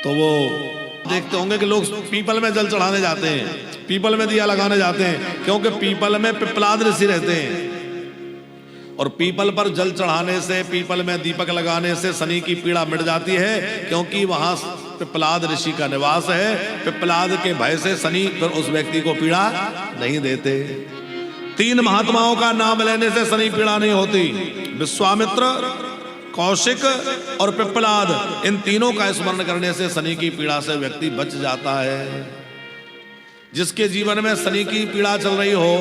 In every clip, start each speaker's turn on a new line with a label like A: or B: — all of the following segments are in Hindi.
A: तो वो देखते होंगे कि लोग पीपल में जल चढ़ाने जाते हैं, पीपल में दिया लगाने जाते हैं, क्योंकि पीपल में पिपलाद ऋषि रहते हैं और पीपल पर जल चढ़ाने से, पीपल में दीपक लगाने से शनि की पीड़ा मिट जाती है, क्योंकि वहां पिपलाद ऋषि का निवास है। पिपलाद के भय से शनि फिर उस व्यक्ति को पीड़ा नहीं देते। 3 महात्माओं का नाम लेने से शनि पीड़ा नहीं होती, विश्वामित्र, कौशिक और पिपलाद। इन तीनों का स्मरण करने से शनि की पीड़ा से व्यक्ति बच जाता है। जिसके जीवन में शनि की पीड़ा चल रही हो,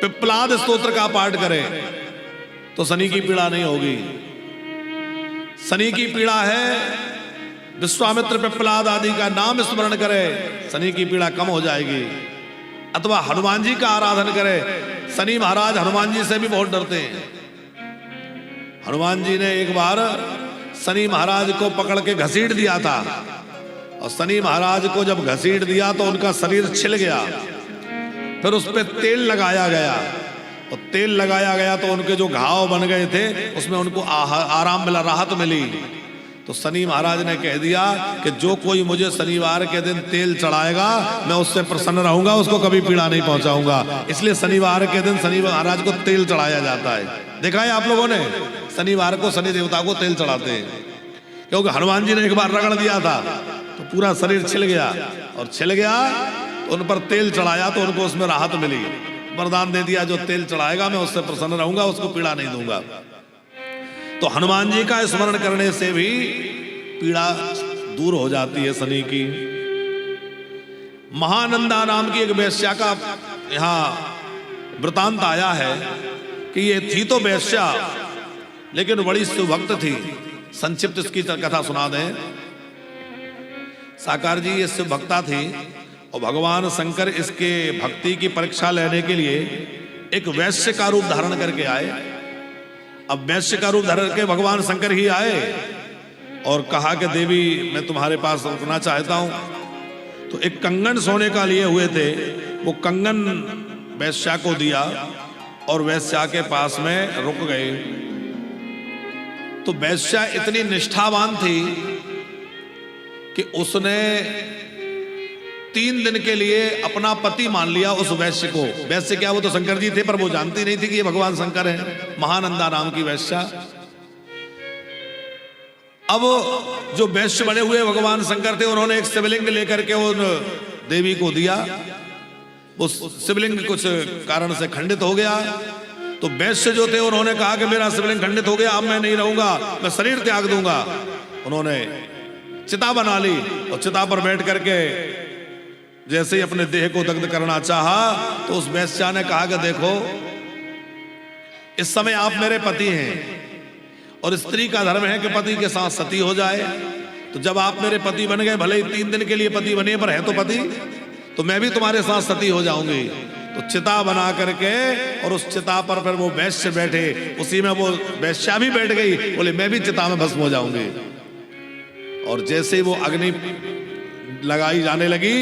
A: पिपलाद स्तोत्र का पाठ करे तो शनि की पीड़ा नहीं होगी। शनि की पीड़ा है, विश्वामित्र, पिपलाद आदि का नाम स्मरण करे, शनि की पीड़ा कम हो जाएगी। अथवा हनुमान जी का आराधन करे। शनि महाराज हनुमान जी से भी बहुत डरते हैं। हनुमान जी ने एक बार शनि महाराज को पकड़ के घसीट दिया था और शनि महाराज को जब घसीट दिया तो उनका शरीर छिल गया। फिर उस पर तेल लगाया गया और तेल लगाया गया तो उनके जो घाव बन गए थे उसमें उनको आराम मिला, राहत मिली। तो शनि महाराज ने कह दिया कि जो कोई मुझे शनिवार के दिन तेल चढ़ाएगा मैं उससे प्रसन्न रहूंगा, उसको कभी पीड़ा नहीं पहुंचाऊंगा। इसलिए शनिवार के दिन शनि महाराज को तेल चढ़ाया जाता है। देखा है आप लोगों ने, शनिवार को शनि देवता को तेल चढ़ाते हैं, क्योंकि हनुमान जी ने एक बार रगड़ दिया था तो पूरा शरीर छिल गया और छिल गया तो उन पर तेल चढ़ाया तो उनको उसमें राहत मिली। वरदान दे दिया, जो तेल चढ़ाएगा मैं उससे प्रसन्न रहूंगा, उसको पीड़ा नहीं दूंगा। तो हनुमान जी का स्मरण करने से भी पीड़ा दूर हो जाती है शनि की। महानंदा नाम की एक वेश्या का यहां वृतांत आया है कि ये थी तो वेश्या लेकिन बड़ी सुभक्त थी। संक्षिप्त इसकी कथा सुना दें। साकार जी ये शिवभक्ता थी और भगवान शंकर इसके भक्ति की परीक्षा लेने के लिए एक वैश्य का रूप धारण करके आए। अब वैश्य का रूप धारण के भगवान शंकर ही आए और कहा कि देवी मैं तुम्हारे पास रुकना चाहता हूं। तो एक कंगन सोने का लिए हुए थे, वो कंगन वैश्या को दिया और वैश्या के पास में रुक गए। तो वैश्या इतनी निष्ठावान थी कि उसने 3 दिन के लिए अपना पति मान लिया उस वैश्य को। वैश्य क्या, वो तो शंकर जी थे पर वो जानती नहीं थी कि ये भगवान शंकर है। महानंदा नाम की वैश्या। अब जो वैश्य बने हुए भगवान शंकर थे उन्होंने एक शिवलिंग लेकर के उन देवी को दिया। वो शिवलिंग कुछ कारण से खंडित हो गया। तो वैश्य जो थे उन्होंने कहा कि मेरा शिवलिंग खंडित हो गया, अब मैं नहीं रहूंगा, मैं शरीर त्याग दूंगा। उन्होंने चिता बना ली और चिता पर बैठ करके जैसे ही अपने देह को दग्ध करना चाहा तो उस वैश्या ने कहा कि देखो इस समय आप मेरे पति हैं और स्त्री का धर्म है कि पति के साथ सती हो जाए। तो जब आप मेरे पति बन गए, भले ही 3 दिन के लिए पति बने पर है तो पति, तो मैं भी तुम्हारे साथ सती हो जाऊंगी। तो चिता बना करके और उस चिता पर फिर वो वैश्य बैठे, उसी में वो वैश्या भी बैठ गई, बोले मैं भी चिता में भस्म हो जाऊंगी। और जैसे ही वो अग्नि लगाई जाने लगी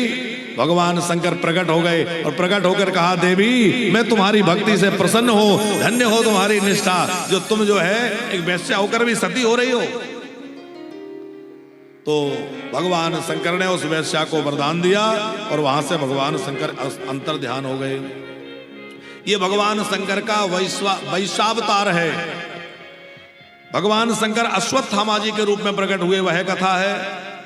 A: भगवान शंकर प्रकट हो गए और प्रकट होकर कहा देवी मैं तुम्हारी भक्ति से प्रसन्न हो, धन्य हो तुम्हारी निष्ठा, जो तुम जो है एक वैश्या होकर भी सती हो रही हो। तो भगवान शंकर ने उस वैश्या को वरदान दिया और वहां से भगवान शंकर अंतर ध्यान हो गए। ये भगवान शंकर का वैश्वावतार है। भगवान शंकर अश्वत्थामा जी के रूप में प्रकट हुए वह कथा है।